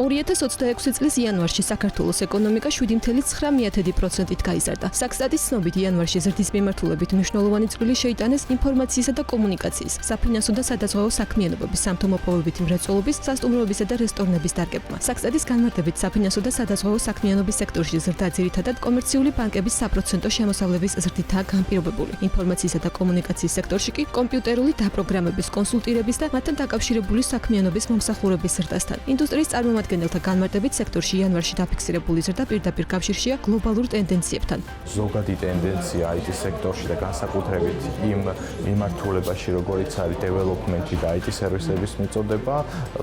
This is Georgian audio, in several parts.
2026 წლის იანვარში საქართველოს ეკონომიკა 7.9%-ით გაიზარდა. საქსტატის ცნობით იანვარში ზრდის მიმართულებით მნიშვნელოვანი წვლილი შეიტანეს ინფორმაციისა და კომუნიკაციის, საფინანსო და სადაზღვევო საქმიანობების, სამთო-მოპოვებითი მრეწველობის, სასტუმროებისა და რესტორნების დარგებმა. საქსტატის განმარტებით საფინანსო და სადაზღვევო საქმიანობის სექტორში ზრდა ძირითადად კომერციული ბანკების საპროცენტო შემოსავლების ზრდითაა განპირობებული. ინფორმაციისა და კომუნიკაციის სექტორში კი კომპიუტერული დაპროგრამების, კონსულტირების და მათთან დაკავშირებული საქმიანობის მომსახურების ზრდასთან. ინდუსტრიის წარმომადგენელთა განმარტებით სექტორში იანვარში დაფიქსირებული ზრდა პირდაპირ კავშირშია გლობალურ ტენდენციებთან. ზოგადი ტენდენცია IT სექტორში და განსაკუთრებით იმ მიმართულებაში, როგორიც არის დეველოპმენტი და IT სერვისების მიწოდება,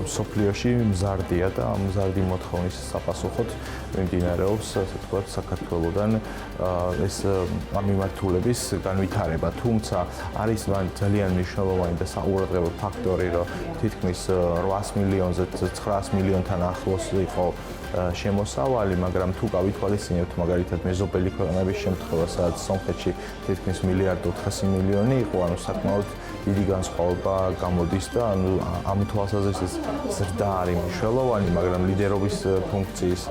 მსოფლიოში მზარდია და ამ მზარდი მოთხოვნის sapasუხოდ მიმდინარეობს, ასე ვთქვათ, საქართველოსთან ეს ამ მიმართულების განვითარება. თუმცა არის ძალიან მნიშვნელოვანი და საყურადღებო ფაქტორი, რომ თითქმის 800 მილიონზე 900 მილიონთან ახლოს იყო შემოსავალი, მაგრამ თუ გავითვალისწინებთ მაგალითად მეზობელი ქვეყნების შემთხვევა, სადაც სომხეთში თითქმის 1.4 მილიარდი იყო, ანუ საკმაოდ დიდი განსხვავება გამოდის და ანუ ამ თვალსაზრისით ზრდა არის მნიშვნელოვანი, მაგრამ ლიდერობის ფუნქციის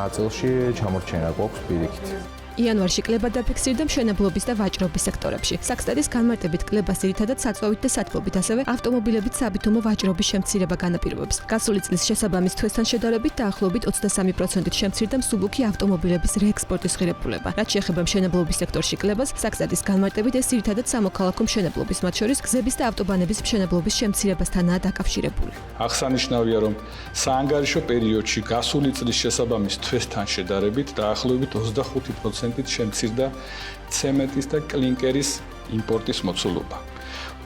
ნაწილში ჩამორჩენა გვაქვს პირიქით. იანვარში კლება დაფიქსირდა მშენებლობის და ვაჭრობის სექტორებში. საქსტატის განმარტებით კლებას ძირითადად საწვავით და სათბობით, ასევე ავტომობილებით საბითუმო ვაჭრობის შემცირება განაპირობებს. გასული წლის შესაბამის თვესთან შედარებით დაახლოებით 23%-ით შემცირდა მსუბუქი ავტომობილების რეექსპორტის ღირებულება. რაც შეეხება მშენებლობის სექტორში კლებას, საქსტატის განმარტებით ეს ძირითადად სამოქალაქო მშენებლობის, მათ შორის გზების და ავტობანების მშენებლობის შემცირებასთანაა დაკავშირებული. აღსანიშნავია, რომ საანგარიშო პერიოდში გასული წლის შესაბამის თვესთან შედარებით დაახლოებით 25% შემცირდა ცემენტის და კლინკერის იმპორტის მოცულობა.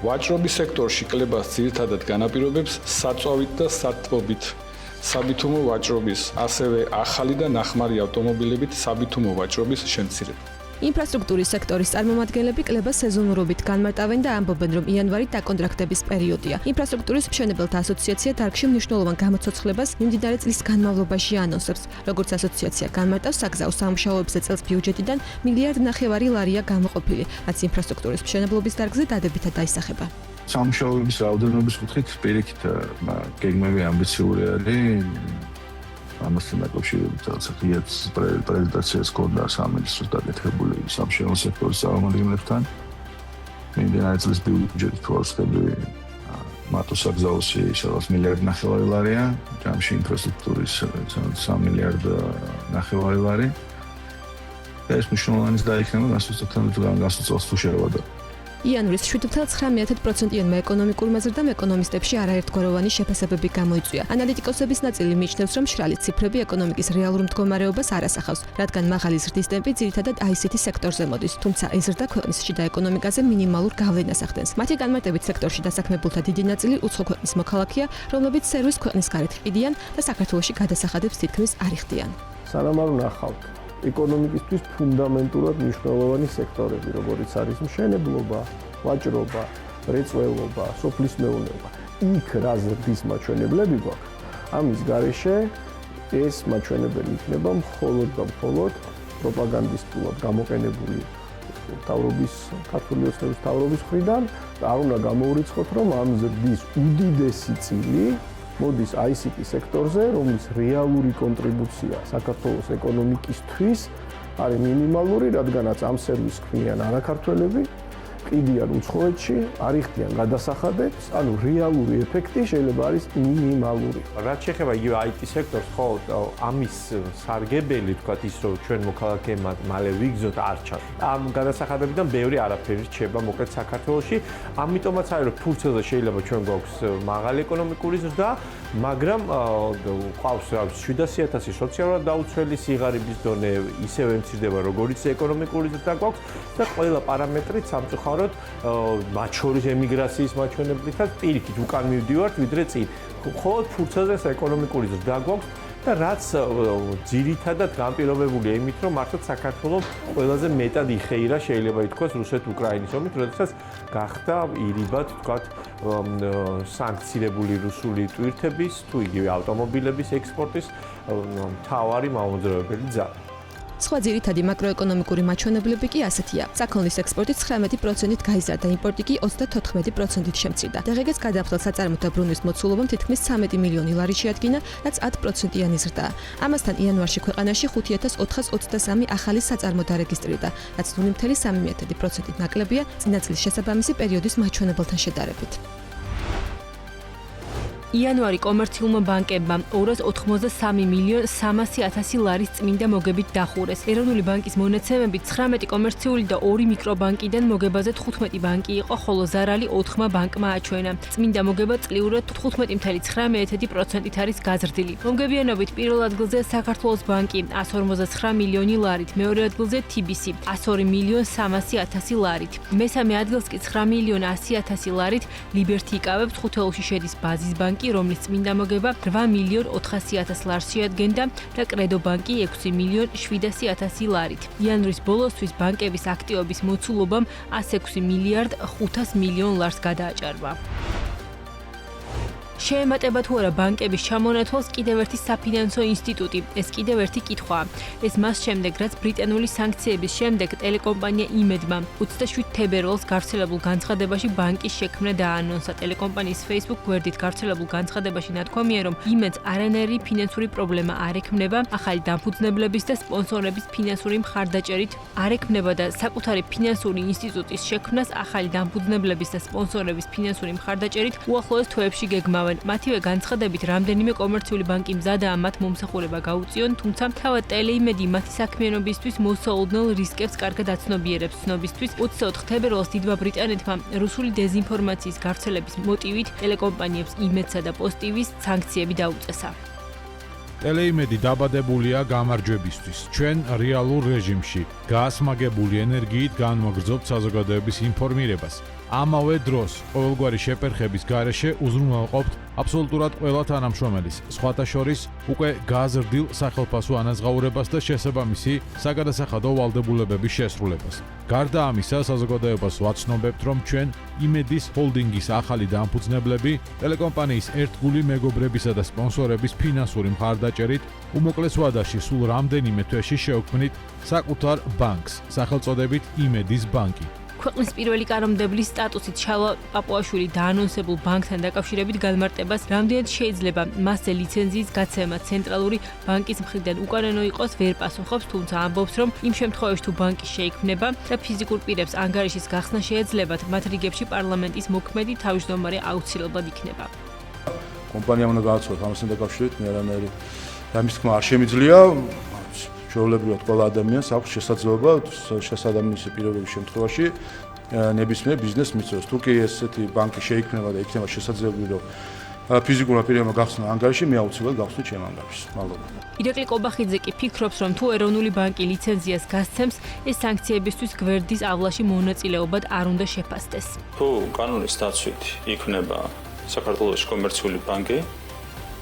ვაჭრობის სექტორში კლებას ძირითადად განაპირობებს საწვავით და სათბობით საბითუმო ვაჭრობის, ასევე ახალი და ნახმარი ავტომობილებით საბითუმო ვაჭრობის შემცირება. ინფრასტრუქტურის სექტორის წარმომადგენლები კლებას სეზონურობით განმარტავენ და ამბობენ, რომ იანვარი დაკონტრაქტების პერიოდია. ინფრასტრუქტურის მშენებელთა ასოციაცია დარგში მნიშვნელოვან გამოცოცხლებას მიმდინარე წლის განმავლობაში ანონსებს. როგორც ასოციაცია განმარტავს, საგზაო სამუშაოებზე წელს ბიუჯეტიდან 1.5 მილიარდი ლარია გამოყოფილი, რაც ინფრასტრუქტურის მშენებლობის დარგზე დადებითად აისახება. სამუშაოების რაოდენობის კუთხით პირიქით გეგმები ამბიციური არის. ამასთან დაკავშირებით საერთოდ პრეზენტაციას ჰქონდა სამინისტროს დაკეთებული სამშენებლო სექტორის წარმომადგენლებთან. მიმდინარე წლის ბიუჯეტი თვალსაჩინო მათო საგზაოსი სადაც 1.5 მილიარდი ლარია, ჯამში ინფრასტრუქტურის 3 მილიარდი ლარი. ეს მნიშვნელოვანი დაიქნება გასულ წელს თუ შეევადო. იანვრის 7.9%-იანმა ეკონომიკურმა ზრდამ ეკონომისტებში არაერთგვაროვანი შეფასებები გამოიწვია. ანალიტიკოსების ნაწილი მიიჩნევს, რომ მშრალი ციფრები ეკონომიკის რეალურ მდგომარეობას არ ასახავს, რადგან მაღალი ზრდის ტემპი ძირითადად ICT სექტორზე მოდის, თუმცა ეს ზრდა ქვეყნის შიდა ეკონომიკაზე მინიმალურ გავლენას ახდენს. მათი განმარტებით სექტორში დასაქმებულთა დიდი ნაწილი უცხო ქვეყნის მოქალაქეა, რომლებიც სერვისს ქვეყნის გარეთ ყიდიან და საქართველოში გადასახადებს თითქმის არ იხდიან. სანამ არ ვნახავთ ეკონომიკისთვის ფუნდამენტურად მნიშვნელოვანი სექტორები, როგორიც არის მშენებლობა, ვაჭრობა, მრეწველობა, სოფლის მეურნეობა. იქ რა ზრდის მაჩვენებლები გვაქვს, ამის გარეშე ეს მაჩვენებელი იქნება მხოლოდ და მხოლოდ პროპაგანდისტულად გამოყენებული ქართული ოცნების მთავრობის მხრიდან და არ უნდა გამოურიცხოთ, რომ ამ ზრდის უდიდესი წილი მოდის ICT სექტორზე, რომლის რეალური კონტრიბუცია საქართველოს ეკონომიკისთვის არის მინიმალური, რადგანაც ამ სერვისს ქმნიან არაქართველები, ყიდიან უცხოეთში, არ იხდიან გადასახადებს, ანუ რეალური ეფექტი შეიძლება არის მინიმალური. რაც შეეხება IT სექტორს, ხო, ამის სარგებელი, თქვათ ის, რომ ჩვენ მოქალაქეებმა მალე ვიგზოთ არ ჩანს. ამ გადასახადებიდან ბევრი არაფერი რჩება მოკლედ საქართველოში, ამიტომაც არის, რომ ფურცელზე შეიძლება ჩვენ გვაქვს მაღალი ეკონომიკური ზრდა, მაგრამ ყავს 700.000 სოციალურად დაუცველი სიღარიბის დონე ისევე მცირდება, როგორც ეკონომიკური ზრდა გვაქვს და ყველა პარამეტრით სამწუხაროდ მათ შორის ემიგრაციის მაჩვენებლითაც პირიქით უკან მივდივართ ვიდრე წინ. მხოლოდ ფურცელზე ეკონომიკური ზრდა გვაქვს და რაც ძირითადად განპირობებულია იმით, რომ მართლაც საქართველოს ყველაზე მეტად იხეირა შეიძლება ითქვას რუსეთ-უკრაინის ომით, როდესაც გახდა ირიბად, თქვათ, სანქცირებული რუსული ტვირთების თუ იგივე ავტომობილების ექსპორტის მთავარი მამოძრავებელი ძალა. სხვა ძირითადი მაკროეკონომიკური მაჩვენებლები კი ასეთია. საქონლის ექსპორტი 19%-ით გაიზარდა, იმპორტი კი 34%-ით შემცირდა. დღეს გადამხდელ საწარმოთა ბრუნვის მოცულობამ თითქმის 13 მილიონი ლარი შეადგინა, რაც 10%-იანი ზრდაა. ამასთან იანვარში ქვეყანაში 5423 ახალი საწარმო დარეგისტრირდა, რაც 0.3%-ით ნაკლებია წინა წლის შესაბამისი პერიოდის მაჩვენებელთან შედარებით. იანვარი კომერციულმა ბანკებმა 283 მილიონ 300.000 ლარის წმინდა მოგებით დახურეს. ეროვნული ბანკის მონაცემებით 19 კომერციული და 2 მიკრობანკიდან მოგებაზე 15 ბანკი იყო, ხოლო ზარალი 4 ბანკმა აჩვენა. წმინდა მოგება წლიურად 15.9%-ით არის გაზრდილი. მომგებიანობით პირველ ადგილზე საქართველოს ბანკი 159 მილიონი ლარით, მეორე ადგილზე TBC 102 მილიონ 300.000 ლარით. მესამე ადგილს კი 9 მილიონ 100.000 ლარით Liberty იკავებს, ხუთეულში შედის ბაზის ბანკი, რომლის წმინდა მოგება 8 მილიონ 400.000 ლარს შეადგენდა და კრედო ბანკი 6 მილიონ 700.000 ლარით. იანვრის ბოლოსთვის ბანკების აქტივობის მოცულობამ 106 მილიარდ 500 მილიონ ლარს გადააჭარბა. შეემატება თუ არა ბანკების ჩამონათვალს კიდევ ერთი საფინანსო ინსტიტუტი. ეს კიდევ ერთი კითხვაა. ეს მას შემდეგ, რაც ბრიტანული სანქციების შემდეგ ტელეკომპანია იმედმა 27 თებერვალს გავრცელებულ განცხადებაში ბანკის შექმნა დაანონსა. ტელეკომპანიის Facebook გვერდით გავრცელებულ განცხადებაში ნათქვამია, რომ იმედს არანაირი ფინანსური პრობლემა არ ექმნება, ახალი დამფუძნებლების და სპონსორების ფინანსური მხარდაჭერით არ ექმნება და საკუთარი ფინანსური ინსტიტუტის შექმნას ახალი დამფუძნებლების და სპონსორების ფინანსური მხარდაჭერით უახლოეს თვეებში გეგმავენ. მათივე განცხადებით, რამდენიმე კომერციული ბანკი მზადაა მათ მომსახურება გაუწიონ, თუმცა თავად ტელეიმედი მათი საქმიანობისთვის მოსაოდნელ რისკებს კარგად აცნობიერებს. ცნობისთვის 24 თებერვალს დიდმა ბრიტანეთმა რუსული დეზინფორმაციის გავრცელების მოტივით ტელეკომპანიებს იმედსა და პოსტივის სანქციები დაუწესა. ტელეიმედი დაბადებულია გამარჯვებისთვის. ჩვენ რეალურ რეჟიმში გაასმაგებული ენერგიით განვაგრძობთ საზოგადოების ინფორმირებას. ამავე დროს ყოველგვარი შეპერხების გარეშე უზრუნველყოფთ აბსოლუტურად ყველა თანამშრომელის, სხვათა შორის უკვე გაზრდილ სახელფასო ანაზღაურებას და შესაბამისი საგადასახადო ვალდებულებების შესრულებას. გარდა ამისა, საზოგადოებას ვაცნობებთ, რომ ჩვენ იმედის ჰოლდინგის ახალი დამფუძნებლები ტელეკომპანიის ერთგული მეგობრებისა და სპონსორების ფინანსური მხარდაჭერით უმოკლეს ვადაში სულ რამდენიმე თვეში შევქმნით საკუთარ ბანკს, სახელწოდებით იმედის ბანკი. ქვეყნის პირველი კანონმდებლის სტატუსით შალვა პაპუაშვილი დაანონსებულ ბანკთან დაკავშირებით განმარტებას რამდენად შეიძლება მასზე ლიცენზიის გაცემა ცენტრალური ბანკის მხრიდან უკანონო იყოს ვერ პასუხობს, თუმცა ამბობს, რომ იმ შემთხვევაში თუ ბანკი შეიქმნება და ფიზიკურ პირებს ანგარიშის გახსნა შეეძლებათ, მათ რიგებში პარლამენტის მოქმედი თავმჯდომარე აუცილებლად იქნება. კომპანია უნდა გააცნოთ ამასთან დაკავშირებით, მე არანაირი ამის თქმა არ შემიძლია. ჩვეულებრივად ყველა ადამიანს აქვს შესაძლებლობა შესაბამისი პირობების შემთხვევაში ნებისმიერ ბიზნესს მიწვევს. თუ კი ესეთი ბანკი შეიქმნება და იქნება შესაძლებელი, რომ ფიზიკურმა პირებმა გახსნა ანგარიში, მე აუცილებლად გავხსნით ჩემ ანგარიშს. მადლობა. ირაკლი ყობახიძე კი ფიქრობს, რომ თუ ეროვნული ბანკი ლიცენზიას გასცემს, ეს სანქციებისთვის გვერდის ავლაში მონაწილეობად არ უნდა შეფასდეს. თუ კანონის დაცვით იქნება საქართველოს კომერციული ბანკი,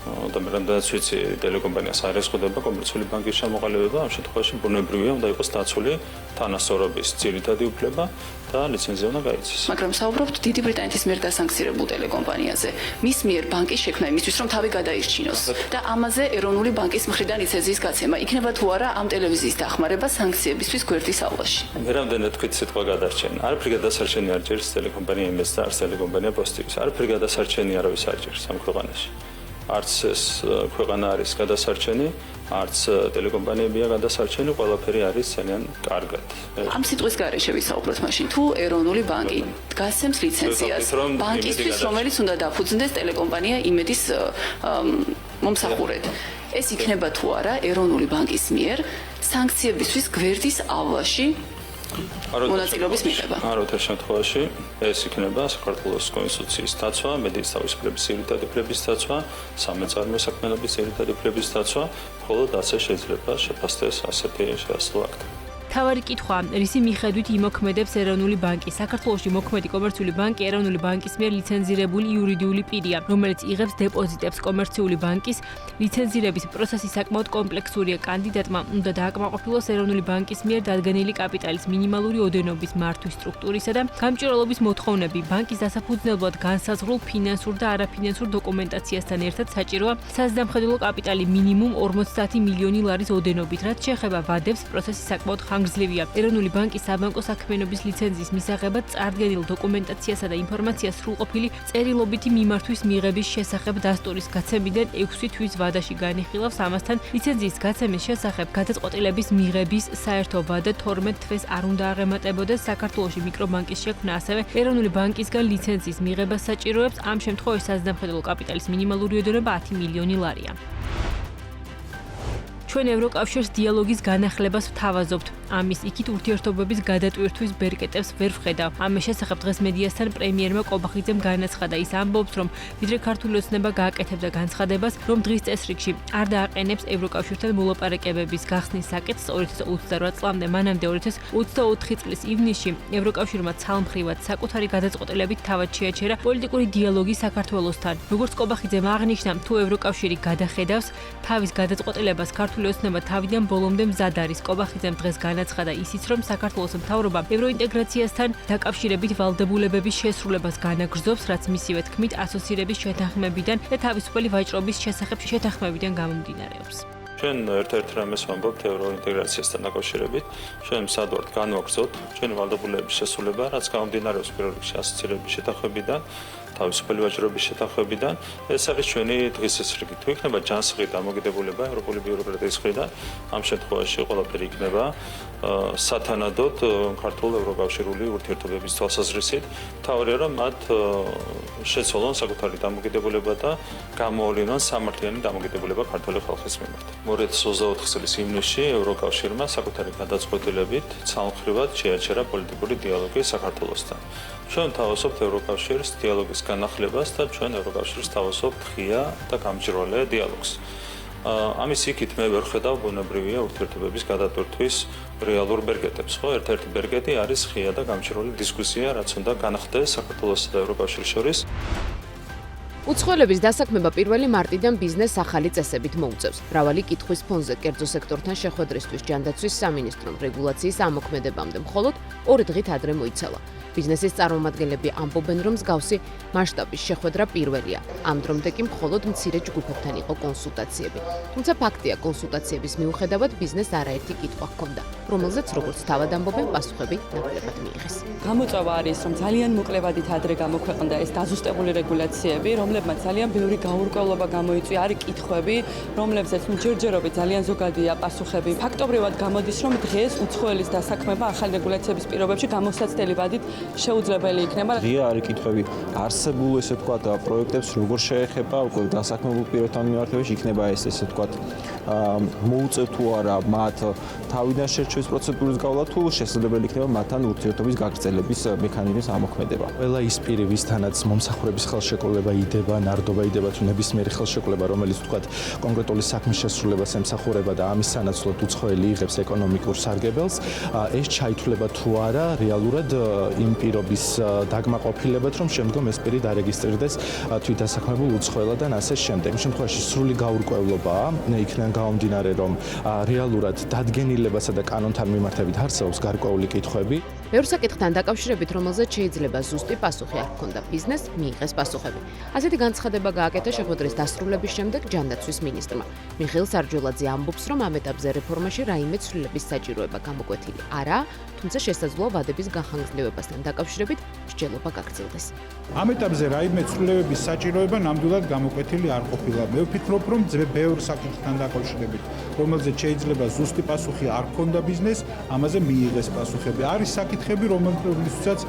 და მე რამდენიც ვიცი, ტელეკომპანიას არ ეზღუდება კომერციული ბანკის ჩამოყალიბება, ამ შემთხვევაში ბუნებრივია უნდა იყოს დაცული თანასწორობის ძირითადი უფლება და ლიცენზია უნდა გაიცეს. მაგრამ საუბრობთ დიდი ბრიტანეთის მიერ დასანქცირებულ ტელეკომპანიაზე. მის მიერ ბანკის შექმნა იმისთვის, რომ თავი გადაირჩინოს და ამაზე ეროვნული ბანკის მხრიდან ლიცენზიის გაცემა. იქნება თუ არა ამ ტელევიზიის დახმარება სანქციებისთვის გვერდის ავლაში. მე რამდენად თქვით სიტყვა გადარჩენი. არაფერი გადასარჩენი არ ჭირს ტელეკომპანია იმედს და არც ტელეკომპანია პოსტივის. არაფერი გადასარჩენი არავის არ ჭირს ამ ქვეყანაში. არც ეს ქვეყანა არის გადასარჩენი, არც ტელეკომპანიებია გადასარჩენი, ყველაფერი არის ძალიან კარგად. ამ სიტყვის გარეშე ვისაუბროთ მაშინ, თუ ეროვნული ბანკი გასცემს ლიცენზიას ბანკისთვის, რომელიც უნდა დაფუძნდეს ტელეკომპანია იმედის მომსახურედ. ეს იქნება თუ არა ეროვნული ბანკის მიერ სანქციებისთვის გვერდის ავლაში მონაწილეობის მიღება. არაოთარ შემთხვევაში ეს იქნება საქართველოს კონსტიტუციის დაცვა, მედიის თავისუფლების ძირითადი უფლების დაცვა, სამეწარმეო საქმიანობის ძირითადი უფლების დაცვა, მხოლოდ ასე შეიძლება შეფასდეს ასეთი შეასრულო აქტი. თავარი კითხვა, რისი მიხედვით იმოქმედებს ეროვნული ბანკი. საქართველოში მოქმედი კომერციული ბანკი ეროვნული ბანკის მიერ ლიცენზირებული იურიდიული პირია, რომელიც იღებს დეპოზიტებს. კომერციული ბანკის ლიცენზირების პროცესი საკმაოდ კომპლექსურია. კანდიდატმა უნდა დააკმაყოფილოს ეროვნული ბანკის მიერ დადგენილი კაპიტალის მინიმალური ოდენობის მართვის სტრუქტურისა და გამჭვირვალობის მოთხოვნები. ბანკის დასაფუძნებლად განსაზღვრულ ფინანსურ და არაფინანსურ დოკუმენტაციასთან ერთად საჭიროა საზრდამხედველო კაპიტალი მინიმუმ 50 მილიონი ლარის ოდენობით. რაც შეეხება ვადებს, პროცესი საკმაოდ ხანგრძლივია. ეროვნული ბანკის საბანკო საქმიანობის ლიცენზიის მისაღებად წარდგენილ დოკუმენტაციასა და ინფორმაციას სრულყოფილი წერილობითი მიმართვის მიღების შესახებ დასტურის გაცემიდან 6 თვის ვადაში განიხილავს. ამასთან ლიცენზიის გაცემის შესახებ გადაწყვეტილების მიღების საერთო ვადა 12 თვეს არ უნდა აღემატებოდეს. საქართველოში მიკრობანკის შექმნა ასევე ეროვნული ბანკისგან ლიცენზიის მიღებას საჭიროებს. ამ შემთხვევაში საზრდამხედველო კაპიტალის მინიმალური ოდენობა 10 მილიონი ლარია. ჩვენ ევროკავშირს დიალოგის განახლებას ვთავაზობთ. ამის იქით ურთიერთობების გადატვირთვის ბერკეტებს ვერ ვხედავ. ამის შესახებ დღეს მედიასთან პრემიერმა კობახიძემ განაცხადა. ის ამბობს, რომ ვიდრე ქართული ოცნება გააკეთებდა განცხადებას, რომ დღის წესრიგში არ დააყენებს ევროკავშირთან მოლაპარაკებების გახსნის საკითხს 2028 წლამდე, მანამდე 2024 წლის ივნისში ევროკავშირმა ცალმხრივად საკუთარი გადაწყვეტილებით თავად შეაჩერა პოლიტიკური დიალოგი საქართველოსთან. როგორც კობახიძემ აღნიშნა, თუ ევროკავშირი გადახედავს თავის გადაწყვეტილებას, ქართული ოცნება თავიდან ბოლომდე მზად არის. კობახიძემ დღეს განაცხადა ისიც, რომ საქართველოს მთავრობა ევროინტეგრაციასთან დაკავშირებით ვალდებულებების შესრულებას განაგრძობს, რაც მისივე თქმით ასოცირების შეთანხმებიდან და თავისუფალი ვაჭრობის შესახებ შეთანხმებიდან გამომდინარეობს. ჩვენ ერთ-ერთ რამეს ვამბობთ ევროინტეგრაციასთან დაკავშირებით, ჩვენ მზად ვართ განვაგრძოთ ჩვენი ვალდებულების შესრულება, რაც გამომდინარეობს პირველ რიგში ასოცირების შეთანხმებიდან, თავისუფალი ვაჭრობის შეთანხმებიდან. ეს არის ჩვენი დღის წესრიგი. თუ იქნება ჯანსაღი დამოკიდებულება ევროპული ბიუროკრატიის მხრიდან, ამ შემთხვევაში ყველაფერი იქნება სათანადოდ ქართულ ევროკავშირული ურთიერთობების თვალსაზრისით. მთავარია, რომ მათ შეცვალონ საკუთარი დამოკიდებულება და გამოავლინონ სამართლიანი დამოკიდებულება ქართული ხალხის მიმართ. 2024 წლის ივნისში ევროკავშირმა საკუთარი გადაწყვეტილებით ცალმხრივად შეაჩერა პოლიტიკური დიალოგი საქართველოსთან. ჩვენ თავაზობთ ევროკავშირის დიალოგის განახლებას და ჩვენ ევროკავშირს თავაზობთ ღია და გამჭვირვალე დიალოგს. ამის იქით მე ვერ ხედავ ბუნებრივია ურთიერთობების გადატვირთვის რეალურ ბერკეტებს, ხო? ერთ-ერთი ბერკეტი არის ღია და გამჭვირვალე დისკუსია, რაც უნდა განხდეს საქართველოსა და ევროკავშირის შორის. უცხოელების დასაქმება 1 მარტიდან ბიზნესს ახალი წესებით მოუწევს. მრავალი კითხვის ფონზე კერძო სექტორთან შეხვედრისთვის ჯანდაცვის სამინისტრომ რეგულაციის ამოქმედებამდე მხოლოდ 2 დღით ადრე მოიცალა. ბიზნესის წარმომადგენლები ამბობენ, რომ მსგავსი მასშტაბის შეხვედრა პირველია. ამ დრომდე კი მხოლოდ მცირე ჯგუფებთან იყო კონსულტაციები. თუმცა ფაქტია, კონსულტაციების მიუხედავად ბიზნესს არაერთი კითხვა ჰქონდა, რომელზეც როგორც თავად ამბობენ, პასუხები ნაკლებად მიიღეს. გამოწვევა არის, რომ ძალიან მოკლევადით ადრე გამოქვეყნდა ეს დაზუსტებული რეგულაციები, რომლებმაც ძალიან ბევრი გაურკვევლობა გამოიწვია, არის კითხვები, რომლებზეც ჯერჯერობით ძალიან ზოგადია პასუხები. ფაქტობრივად გამოდის, რომ დღეს უცხოელის დასაქმება ახალი რეგულაციების პირობებში გამოსაცდელი ვადით შეუძლებელი იქნება. ღია არის კითხვები არსებულ ესე ვთქვათ პროექტებს როგორ შეეხება უკვე დასაქმებულ პირებთან მიმართებაში იქნება ეს ესე ვთქვათ მოუწევ თუ არა მათ თავიდან შერჩევის პროცედურის გავლა თუ შესაძლებელი იქნება მათთან ურთიერთობის გაგრძელების მექანიზმის ამოქმედება. ყველა ის პირი, ვისთანაც მომსახურების ხელშეკრულება იდება, ნარდობა იდება თუ ნებისმიერი ხელშეკრულება, რომელიც ვთქვათ კონკრეტული საქმის შესრულებას ემსახურება და ამის სანაცვლოდ უცხოელი იღებს ეკონომიკურ სარგებელს, ეს ჩაითვლება თუ არა რეალურად იმ პირობის დაგმაყოფილებად, რომ შემდგომ ეს პირი დარეგისტრირდეს თვითდასაქმებულ უცხოელადან ასე შემდეგ. იმ შემთხვევაში სრული გაურკვევლობაა, იქიდან გამომდინარე, რომ რეალურად დადგენილებასა და კანონთან მიმართებით არსებობს გარკვეული კითხვები. ბევრ საკითხთან დაკავშირებით, რომელზეც შეიძლება ზუსტი პასუხი არ ჰქონდა ბიზნესს, მიიღეს პასუხები. ასეთი განცხადება გააკეთა შეხვედრის დასრულების შემდეგ ჯანდაცვის მინისტრმა. მიხეილ სარჯოლაძე ამბობს, რომ ამ ეტაპზე რეფორმაში რაიმე ცვლილების საჭიროება გამოკვეთილი არაა, თუმცა შესაძლოა ვადების განხანგრძლივებასთან დაკავშირებით მსჯელობა გაგრძელდეს. ამ ეტაპზე რაიმე ცვლილებების საჭიროება ნამდვილად გამოკვეთილი არ ყოფილა. მე ვფიქრობ, რომ ბევრ საკითხთან დაკავშირებით, რომელზეც შეიძლება ზუსტი პასუხი არ ჰქონდა ბიზნესს, ამაზე მიიღეს პასუხები. არის საკითხები, რომლებსაც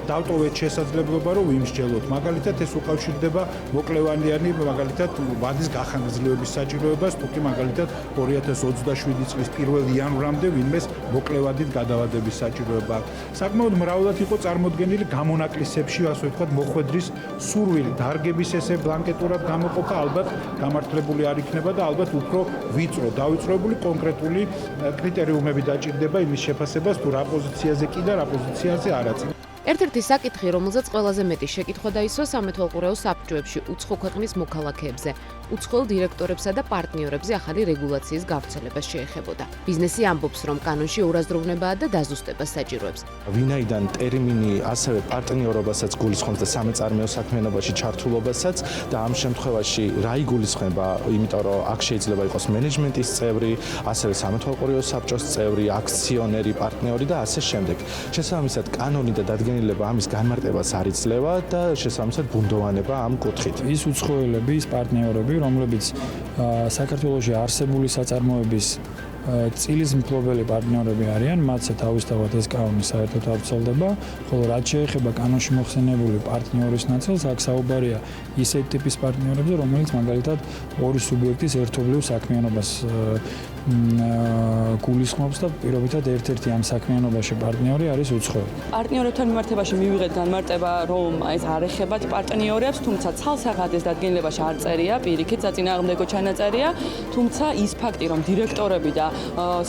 დავტოვეთ შესაძლებლობა რომ ვიმსჯელოთ. მაგალითად ეს უკავშირდება მოკლევადიანი მაგალითად ვადის გახანგრძლივების საჭიროებას, თუ კი მაგალითად 2027 წლის 1 იანვრამდე ვინმეს მოკლევადით გადავადების საჭიროება აქვს. საკმაოდ მრავლად იყო წარმოდგენილი გამონაკლისებში, ასე ვთქვათ, მოხვედრის სურვილი, დარგების ესე ბლანკეტურად გამოყოფა ალბათ გამართლებული არ იქნება და ალბათ უფრო ვიწრო, დავიწროებული კონკრეტული კრიტერიუმები დაჭირდება იმის შეფასებას, თუ რა პოზიციაზე კი და რა პოზიციაზე არაც. ერთ-ერთი საკითხი, რომელზეც ყველაზე მეტი შეკითხვა დაისვა სამეთვალყურეო საბჭოებში უცხო ქვეყნის მოქალაქეებზე, უცხოელ დირექტორებსა და პარტნიორებზე ახალი რეგულაციის გავრცელებას შეეხებოდა. ბიზნესი ამბობს, რომ კანონში ორაზროვნებაა და დაზუსტებას საჭიროებს. ვინაიდან ტერმინი ასევე პარტნიორობასაც გულისხმობს და სამეწარმეო საქმიანობაში ჩართულობასაც და ამ შემთხვევაში რა იგულისხმება, იმიტომ რომ აქ შეიძლება იყოს მენეჯმენტის წევრი, ასევე სამეთვალყურეო საბჭოს წევრი, აქციონერი, პარტნიორი და ასე შემდეგ. შესაბამისად, კანონი და დადგენილება ამის განმარტებას არ იძლევა და შესაბამისად ბუნდოვანება ამ კუთხით. ის უცხოელები, ის პარტნიორები, რომლებიც საქართველოში არსებული საწარმოების წილის მფლობელი პარტნიორები არიან, მათზე თავისთავად ეს კანონი საერთოდ არ ვრცელდება, ხოლო რაც შეეხება კანონში მოხსენებული პარტნიორის ნაწილს, აქ საუბარია ისეთ ტიპის პარტნიორებზე, რომელიც მაგალითად ორი სუბიექტის ერთობლივ საქმიანობას გულისხმობს და პირობითად ერთ-ერთი ამ საქმიანობაში პარტნიორი არის უცხოელი. პარტნიორებთან მიმართებაში მივიღეთ განმარტება, რომ ეს არ ეხებათ პარტნიორებს, თუმცა ცალსაღად ეს დადგენილებაში არ წერია, პირიქით საწინააღმდეგო ჩანაწერია, თუმცა ის ფაქტი, რომ დირექტორები და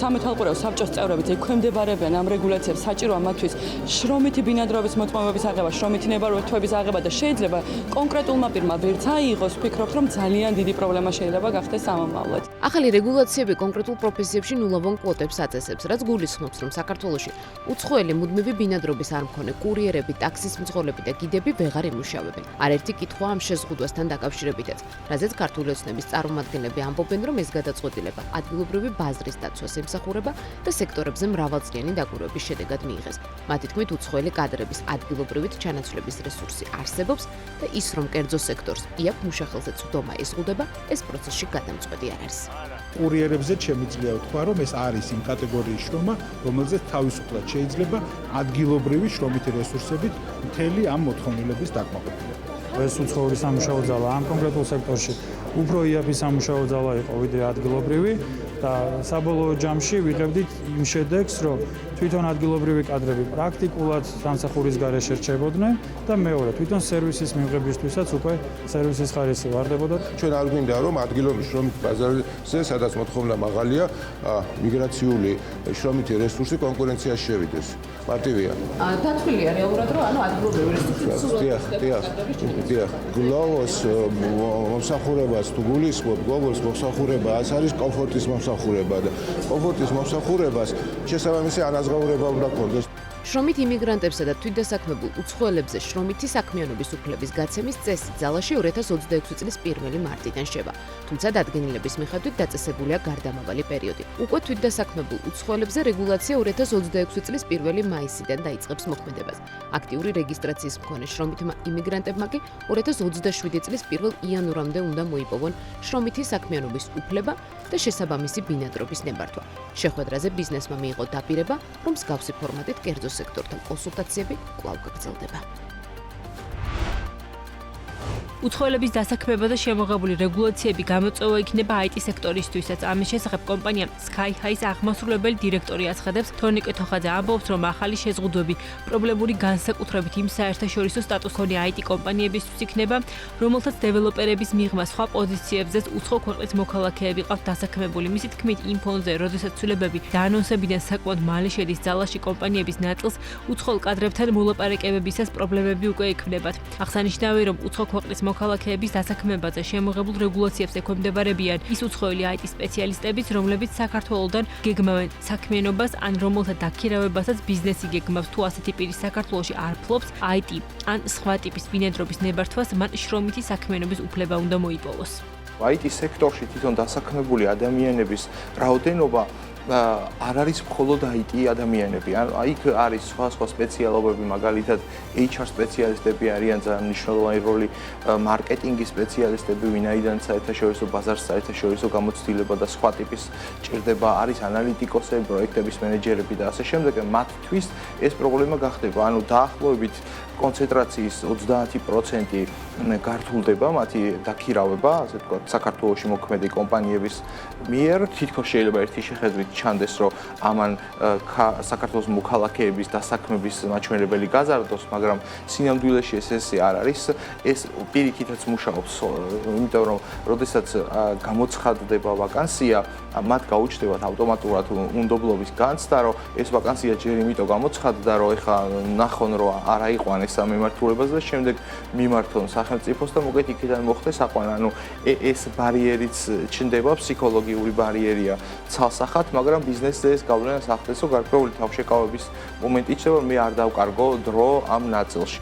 სამეთვალყურეო საბჭოს წევრებიც ექვემდებარებიან ამ რეგულაციებს, საჭიროა მათთვის შრომითი ბინადრობის მოწმობების აღება, შრომითი ნებართვების აღება და შეიძლება კონკრეტულმა პირმა ვერც აიღოს, ვფიქრობთ, რომ ძალიან დიდი პრობლემა შეიძლება გახდეს სამომავლოდ. ახალი რეგულაციები კონკრეტულ პროფესიებში ნულოვან კვოტებს აწესებს, რაც გულისხმობს, რომ საქართველოში უცხოელი მუდმივი ბინადრობის არ მქონე კურიერები, ტაქსის მძღოლები და გიდები ვეღარ იმუშავებენ. არაერთი კითხვა ამ შეზღუდვასთან დაკავშირებითაც, რაზეც ქართული ოცნების წარმომადგენლები ამბობენ, რომ ეს გადაწყვეტილება ადგილობრივი ბაზრის დაცვას ემსახურება და სექტორებზე მრავალწლიანი დაკვირვების შედეგად მიიღეს. მათი თქმით, უცხოელი კადრების ადგილობრივით ჩანაცვლების რესურსი არსებობს და ის, რომ კერძო სექტორს იაფ მუშახელზე წვდომა ეზღუდება, ეს პროცესში გადამწყვეტი არ არის. კურიერებზე შემიძლია ვთქვა, რომ ეს არის იმ კატეგორიის შრომა, რომელზეც თავისუფლად შეიძლება ადგილობრივი შრომითი რესურსებით მთელი ამ მოთხოვნილების დაკმაყოფილება. ეს უცხოური სამუშაო ძალა ამ კონკრეტულ სექტორში უფრო იაფი სამუშაო ძალა იყო ვიდრე ადგილობრივი და საბოლოო ჯამში ვიღებდით იმ შედეგს, რომ თვითონ ადგილობრივი კადრები პრაქტიკულად სამსახურის გარეშე რჩებოდნენ და მეორე თვითონ სერვისის მიღებისთვისაც უკვე სერვისის ხარისხი ვარდებოდა. ჩვენ არ გვინდა რომ ადგილობრივი შრომითი ბაზარზე, სადაც მოთხოვნა მაღალია, მიგრაციული შრომითი რესურსი კონკურენციაში შევიდეს. მარტივია. დათვლილია რეალურად, რომ ანუ ადგილობრივი რესურსი დიახ, გლოვოს მომსახურებას თუ გულისხმობ, გლოვოს მომსახურება ეს არის კომფორტის მომსახურება და კომფორტის მომსახურებას შესაბამისი ანაზღაურება უნდა გქონდეს. შრომით იმიგრანტებსა და თვითდასაქმებულ უცხოელებზე შრომითი საქმიანობის უფლების გაცემის წესი ძალაში 2026 წლის 1 მარტიდან შევა. თუმცა დადგენილების მიხედვით დაწესებულია გარდამავალი პერიოდი. უკვე თვითდასაქმებულ უცხოელებზე რეგულაცია 2026 წლის 1 მაისიდან დაიწყებს მოქმედებას. აქტიური რეგისტრაციის მქონე შრომითმა იმიგრანტებმა კი 2027 წლის 1 იანვრამდე უნდა მოიპოვონ შრომითი საქმიანობის უფლება და შესაბამისი ბინადრობის ნებართვა. შეხვედრაზე ბიზნესმა მიიღო დაპირება, რომ მსგავსი ფორმატით კერძო სექტორთან კონსულტაციები კვლავ გაგრძელდება. უცხოელების დასაქმება და შემოღებული რეგულაციები გამოწვევა იქნება IT სექტორისთვისაც. ამის შესახებ კომპანია Sky High-ის აღმასრულებელი დირექტორი აცხადებს, თორნიკე თოხაძე ამბობს, რომ ახალი შეზღუდვები პრობლემური განსაკუთრებით იმ საერთაშორისო სტატუსს მქონე IT კომპანიებისთვის იქნება, რომელთაც დეველოპერების მიღმა სხვა პოზიციებზეც უცხო ქვეყნის მოქალაქეები ყავთ დასაქმებული. მისი თქმით, იმ ფონზე, როდესაც ცვლილებები და ანონსებიდან საკმაოდ მალე შედის ძალაში კომპანიების ნაწილს, უცხოელ კადრებთან მოლაპარაკებებისას პრობლემები უკვე ექმნებათ. აღსანიშნავია, რომ უცხო ქვეყნის მოქალაქეების დასაქმებაზე შემოღებულ რეგულაციებს ექვემდებარებიან ის უცხოელი IT სპეციალისტებიც, რომლებიც საქართველოსდან გეგმავენ საქმიანობას ან რომელთა დაქირავებასაც ბიზნესი გეგმავს, თუ ასეთი პირი საქართველოში არ ფლობს IT ან სხვა ტიპის ბინადრობის ნებართვას, მან შრომითი საქმიანობის უფლება უნდა მოიპოვოს. IT სექტორში თვითონ დასაქმებული ადამიანების რაოდენობა არ არის მხოლოდ IT ადამიანები. იქ არის სხვა სპეციალობები, მაგალითად HR სპეციალისტები არიან ძალიან მნიშვნელოვანი როლი, მარკეტინგის სპეციალისტები, ვინაიდან საერთაშორისო ბაზარს საერთაშორისო გამოცდილება და სხვა ტიპის ჭირდება, არის ანალიტიკოსები, პროექტების მენეჯერები და ასე შემდეგ. მათთვის ეს პრობლემა გახდება. ანუ დაახლოებით კონცენტრაციის 30% გართულდება მათი დაქირავება, ასე ვთქვათ, საქართველოში მოქმედი კომპანიების მიერ. თითქოს შეიძლება ერთი შეხედვით ჩანდეს, რომ ამან საქართველოს მოქალაქეების დასაქმების მაჩვენებელი გაზარდოს, მაგრამ სინამდვილეში ესე არ არის. ეს პირიქითაც მუშაობს, იმიტომ რომ როდესაც გამოცხადდება ვაკანსია, მათ გაუჩნდებათ ავტომატურად უნდობლობის განცდა, რომ ეს ვაკანსია ჯერ იმიტომ გამოცხადდა, რომ ეხლა ნახონ, რომ არ აიყვანეს ამ მიმართულებაზე და შემდეგ მიმართონ სახელმწიფოს და მოკეთ იქიდან მოხდეს აყვანა. ანუ ეს ბარიერიც ჩნდება, ფსიქოლოგიური ბარიერია ცალსახად, მაგრამ ბიზნესზე ეს გავლენას ახდენს, რომ გარკვეული თავშეკავების მომენტი ჩნდება, რომ მე არ დავკარგო დრო ამ ნაწილში.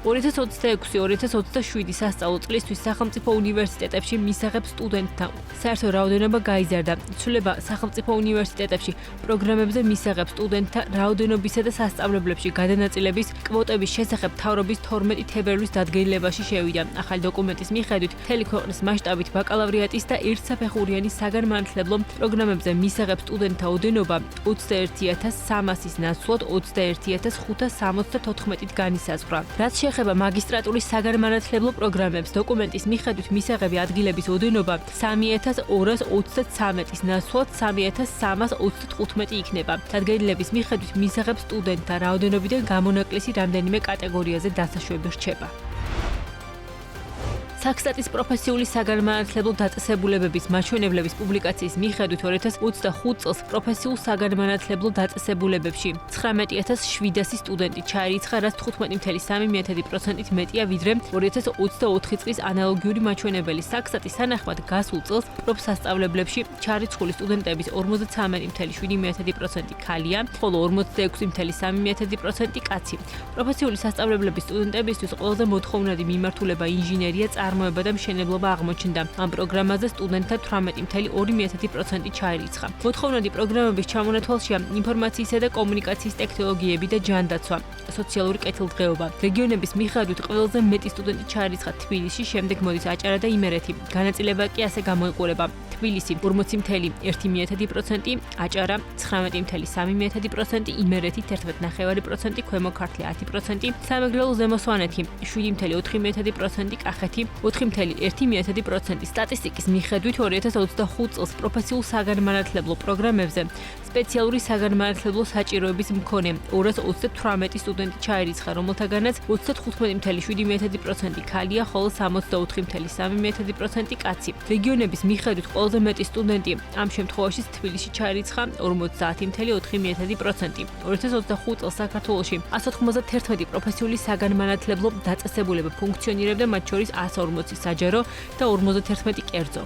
2026-2027 სასწავლო წლისთვის სახელმწიფო უნივერსიტეტებში მისაღებ სტუდენტთა საერთო რაოდენობა გაიზარდა. ცვლილება სახელმწიფო უნივერსიტეტებში პროგრამებზე მისაღებ სტუდენტთა რაოდენობისა და სასწავლებლებში გადანაწილების კვოტების შესახებ მთავრობის 12 თებერვლის დადგენილებაში შევიდა. ახალი დოკუმენტის მიხედვით, მთელი ქვეყნის მასშტაბით ბაკალავრიატის და ერთსაფეხურიანი საგანმანათლებლო პროგრამებზე მისაღებ სტუდენტთა ოდენობა 21300-ის ნაცვლად 21574-ით განისაზღვრა. რაც ეხება მაგისტრატურის საგანმანათლებლო პროგრამებს, დოკუმენტის მიხედვით მისაღები ადგილების ოდენობა 3233-ის ნაცვლად 3335 იქნება. დადგენილების მიხედვით მისაღებ სტუდენტთა რაოდენობიდან გამონაკლისი რამდენიმე კატეგორიაზე დასაშვები რჩება. საქსტატის პროფესიული საგანმანათლებლო დაწესებულებების მაჩვენებლების პუბლიკაციის მიხედვით 2025 წელს პროფესიულ საგანმანათლებლო დაწესებულებებში 19700 სტუდენტი ჩაირიცხა, რაც 15.3%-ით მეტია ვიდრე 2024 წლის ანალოგიური მაჩვენებელი. საქსტატის თანახმად გასულ წელს პროფსასწავლებლებში ჩარიცხული სტუდენტების 53.7% ქალია, ხოლო 46.3% კაცი. პროფესიული სასწავლებლების სტუდენტებისთვის ყველაზე მოთხოვნადი მიმართულება ინჟინერია, წარმოება და მშენებლობა აღმოჩნდა. ამ პროგრამაზე სტუდენტთა 18.2% ჩაირიცხა. მოთხოვნადი პროგრამების ჩამონათვალშია ინფორმაციისა და კომუნიკაციის ტექნოლოგიები და ჯანდაცვა, სოციალური კეთილდღეობა. რეგიონების მიხედვით ყველაზე მეტი სტუდენტი ჩაირიცხა თბილისში, შემდეგ მოდის აჭარა და იმერეთი. განაწილება კი ასე გამოიყურება: თბილისი 40.1%, აჭარა 19.3%, იმერეთი 11.9%, ქვემო ქართლი 10%, სამეგრელო ზემო სვანეთი 7.4%, კახეთი 4.1%. სტატისტიკის მიხედვით 2025 წელს პროფესიულ საგანმანათლებლო პროგრამებზე სპეციალური საგანმანათლებლო საჭიროების მქონე 238 სტუდენტი ჩაირიცხა, რომელთაგანაც 35.7% ქალია, ხოლო 64.3% კაცი. რეგიონების მიხედვით ყველაზე მეტი სტუდენტი ამ შემთხვევაში თბილისში ჩაირიცხა 50.4%. 2025 წელს საქართველოში 191 პროფესიული საგანმანათლებლო დაწესებულება ფუნქციონირებდა, მათ შორის 140 საჯარო და 51 კერძო.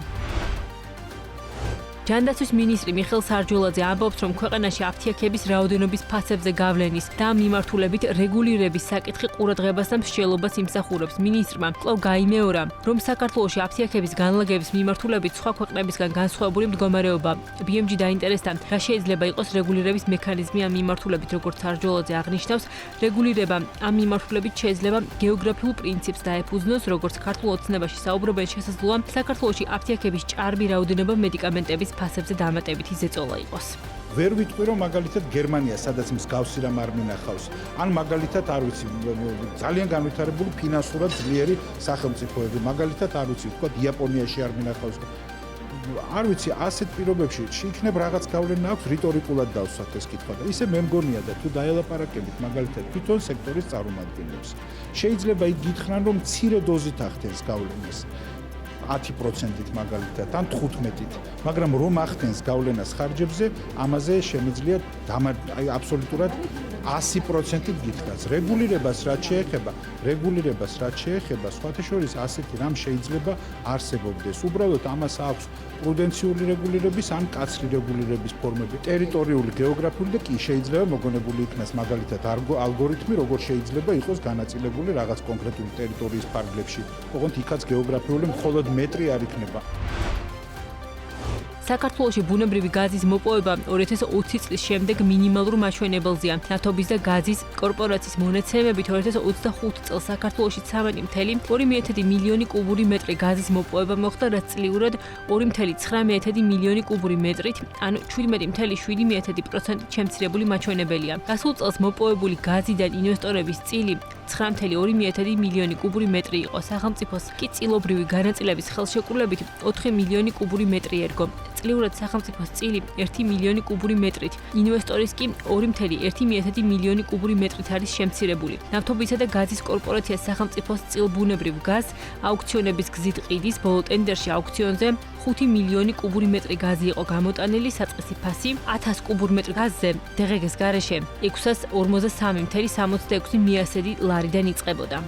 ჯანდაცვის მინისტრი მიხეილ სარჯულაძე ამბობს, რომ ქვეყანაში აფთიაქების რაოდენობის ფასებზე გავლენის და მიმართულებით რეგულირების საკითხი ყურადღებას და მსჯელობას იმსახურებს. მინისტრმა კვლავ გაიმეორა, რომ საქართველოში აფთიაქების განლაგების მიმართულებით სხვა ქვეყნებისგან განსხვავებული მდგომარეობა. BMG დაინტერესდა, რა შეიძლება იყოს რეგულირების მექანიზმი ამ მიმართულებით, როგორც სარჯულაძე აღნიშნავს, რეგულირება ამ მიმართულებით შეიძლება გეოგრაფიულ პრინციპს დაეფუძნოს, როგორც ქართულ ოცნებაში საუბრობენ, შესაძლოა საქართველოში აფთიაქების ჭარბი რაოდენობა მედიკამენტების ფასებზე დამატებითი ზეწოლა იყოს. ვერ ვიტყვი, რომ მაგალითად გერმანია, სადაც მსგავსი რამ არ მინახავს, ან მაგალითად არ ვიცი, ძალიან განვითარებული ფინანსურად ძლიერი სახელმწიფოები, მაგალითად არ ვიცი, თქვა იაპონიაში არ მინახავს. არ ვიცი, ასეთ პირობებში შეიძლება რაღაც გავლენა აქვს, რიტორიკულად დავსვათ ეს კითხვა და ისე მე მგონია და თუ დაელაპარაკებით მაგალითად თვითონ სექტორის წარმომადგენლებს, შეიძლება იგი გითხრან, რომ მცირე დოზით ახდენს გავლენას. 10%-ით მაგალითად ან 15-ით, მაგრამ რომ ახდენს გავლენას ხარჯებზე, ამაზე შემიძლია აბსოლუტურად 100%-ით გითხრას. რეგულირებას რაც შეეხება, სხვათა შორის ასეთი რამ შეიძლება არსებობდეს. უბრალოდ ამას აქვს პრუდენციული რეგულირების ან კაცრი რეგულირების ფორმები, ტერიტორიული, გეოგრაფიული და კი შეიძლება მოგონებული იქნას მაგალითად ალგორითმი, როგორ შეიძლება იყოს განაწილებული რაღაც კონკრეტული ტერიტორიის ფარგლებში. ოღონდ იქაც გეოგრაფიული მხოლოდ მეტრი არ იქნება. საქართველოში ბუნებრივი გაზის მოპოვება 2020 წლის შემდეგ მინიმალურ მაჩვენებელზეა. ნავთობის და გაზის კორპორაციის მონაცემებით 2025 წელს საქართველოში 13.2 მილიონი კუბური მეტრი გაზის მოპოვება მოხდა, რაც წლიურად 2.9 მილიონი კუბური მეტრით, ანუ 17.7% შემცირებული მაჩვენებელია. გასულ წელს მოპოვებული გაზიდან ინვესტორების წილი 9.2 მილიონი კუბური მეტრი იყო. სახელმწიფოს კი წილობრივი განაწილების ხელშეკრულებით 4 მილიონი კუბური მეტრი ერგო. წლიურად სახელმწიფოს წილი 1 მილიონი კუბური მეტრით, ინვესტორის კი 2.1 მილიონი კუბური მეტრით არის შემცირებული. ნავთობისა და გაზის კორპორაციას სახელმწიფოს წილბუნებრივ გაზს აუქციონების გზით ყიდის. ბოლო ტენდერში აუქციონზე 5 მილიონი კუბური მეტრი გაზი იყო გამოტანილი, საწყისი ფასი 1000 კუბურ მეტრ გაზზე დღეს გარეშე 643.66 მიასედი ლარიდან იწყებოდა.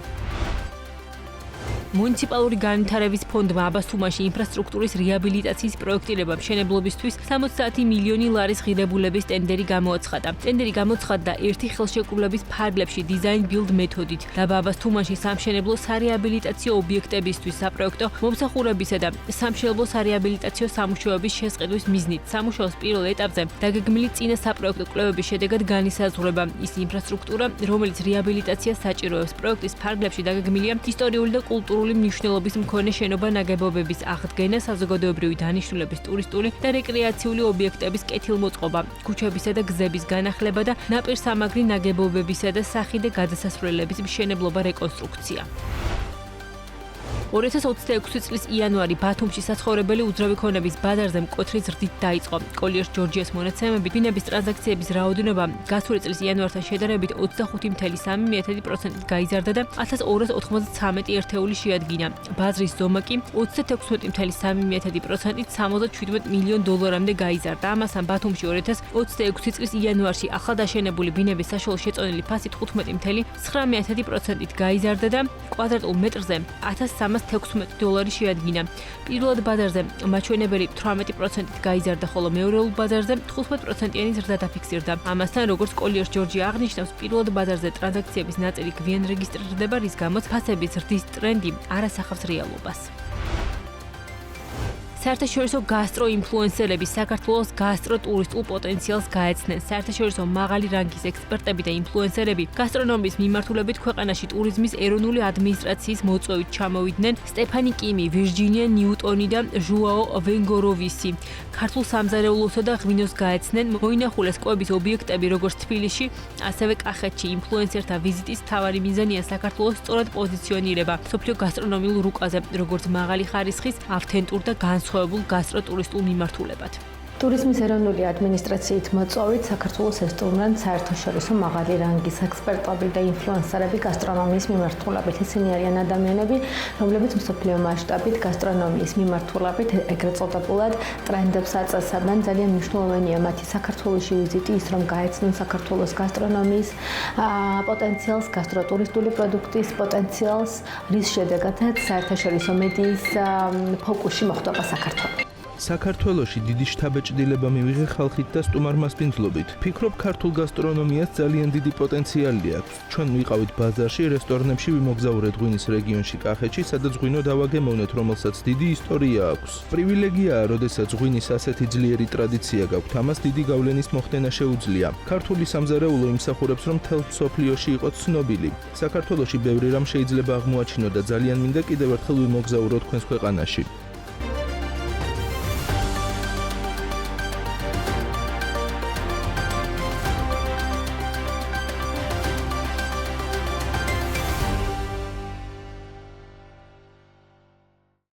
მუნიციპალური განვითარების ფონდმა აბას თუმანში ინფრასტრუქტურის რეაბილიტაციის პროექტირება მშენებლობისთვის 70 მილიონი ლარის ღირებულების ტენდერი გამოაცხადა. ტენდერი გამოცხადდა ერთი ხელშეკრულების ფარგლებში დიზაინ ბილდ მეთოდით. დაბა აბას თუმანში სამშენებლო სარეაბილიტაციო ობიექტებისთვის საპროექტო მომსახურებისა და სამშენებლო სარეაბილიტაციო სამუშაოების შესყიდვის მიზნით. სამუშაოს პირველ ეტაპზე დაგეგმილი წინა საპროექტო კვლევების შედეგად განისაზღვრება ის ინფრასტრუქტურა, რომელიც რეაბილიტაციას საჭიროებს. პროექტის ფარგლებში დაგეგმილია ისტორიული და კულტურული მნიშვნელობის მქონე შენობა-ნაგებობების აღდგენა, საზოგადოებრივი დანიშნულების ტურისტული და რეკრეაციული ობიექტების კეთილმოწყობა, ქუჩებისა და გზების განახლება და ნაპირსამაგრი ნაგებობებისა და სახი და გადასასვლელების მშენებლობა რეკონსტრუქცია. 2026 წლის იანვარი ბათუმში საცხოვრებელი უძრავი ქონების ბაზარზე მკვეთრი ზრდით დაიწყო. კოლიერ ჯორჯიას მონაცემებით ბინების ტრანზაქციების რაოდენობა გასული წლის იანვართან შედარებით 25.3% გაიზარდა და 1293 ერთეული შეადგინა. ბაზრის ზომა კი 36.3%-ით 77 მილიონ დოლარამდე გაიზარდა. ამასთან ბათუმში 2026 წლის იანვარში ახალდაშენებული ბინების საშუალო შეწონილი ფასი 15.9%-ით გაიზარდა და კვადრატულ მეტრზე 1316 დოლარი შეადგინა. პირველად ბაზარზე მაჩვენებელი 18%-ით გაიზარდა, ხოლო მეორეულ ბაზარზე 15%-იანი ზრდა დაფიქსირდა. ამასთან, როგორც კოლიერ ჯორჯია აღნიშნავს, პირველად ბაზარზე ტრანზაქციების ნაწილი გვიან რეგისტრირდება, რის გამოც ფასების ზრდის ტრენდი არ ასახავს რეალობას. საერთაშორისო გასტროინფლუენსერები საქართველოს გასტროტურისტულ პოტენციალს გაეცნენ. საერთაშორისო მაღალი რანგის ექსპერტები და ინფლუენსერები გასტრონომიის მიმართულებით ქვეყანაში ტურიზმის ეროვნული ადმინისტრაციის მოწვევით ჩამოვიდნენ სტეფანი კიმი, ვირჯინია ნიუტონი და ჟუაო ვენგოროვისი. ქართულ სამზარეულოსა და ღვინოს გაეცნენ. მოინახულეს კვების ობიექტები როგორც თბილისში, ასევე კახეთში. ინფლუენსერთა ვიზიტის მთავარი მიზანია საქართველოს სწორად პოზიციონირება მსოფლიო გასტრონომიულ რუკაზე, როგორც მაღალი ხარისხის, ავთენტურ და განსხვავებულ გასტროტურისტულ მიმართულებად. ტურიზმის ეროვნული ადმინისტრაციით მოწვევით საქართველოს ესტუმრან საერთაშორისო მაღალი რანგის ექსპერტები და ინფლუენსერები გასტრონომიის მიმართულებით. ისინი არიან ადამიანები, რომლებიც მსოფლიო მასშტაბით გასტრონომიის მიმართულებით ეგრეთ წოდებულად ტრენდებს აწესებენ. ძალიან მნიშვნელოვანია მათი საქართველოში ვიზიტი, ის რომ გაეცნონ საქართველოს გასტრონომიის პოტენციალს, გასტროტურისტული პროდუქტის პოტენციალს, რის შედეგადაც საერთაშორისო მედიის ფოკუსში მოხვდება საქართველო. საქართველოში დიდი შთაბეჭდილება მივიღე ხალხით და სტუმარმასპინძლობით. ფიქრობ, ქართულ გასტრონომიას ძალიან დიდი პოტენციალი აქვს. ჩვენ ვიყავით ბაზარში, რესტორნებში ვიმოგზაურეთ ღვინის რეგიონში კახეთში, სადაც ღვინო დავაგემოვნეთ, რომელსაც დიდი ისტორია აქვს. პრივილეგიაა, როდესაც ღვინის ასეთი ძლიერი ტრადიცია გაქვთ, ამას დიდი გავლენის მოხდენა შეუძლია. ქართული სამზარეულო იმსახურებს, რომ მთელ მსოფლიოში იყოს ცნობილი. საქართველოში ბევრი რამ შეიძლება აღმოაჩინო და ძალიან მინდა კიდევ ერთხელ ვიმოგზაურო თქვენს ქვეყანაში.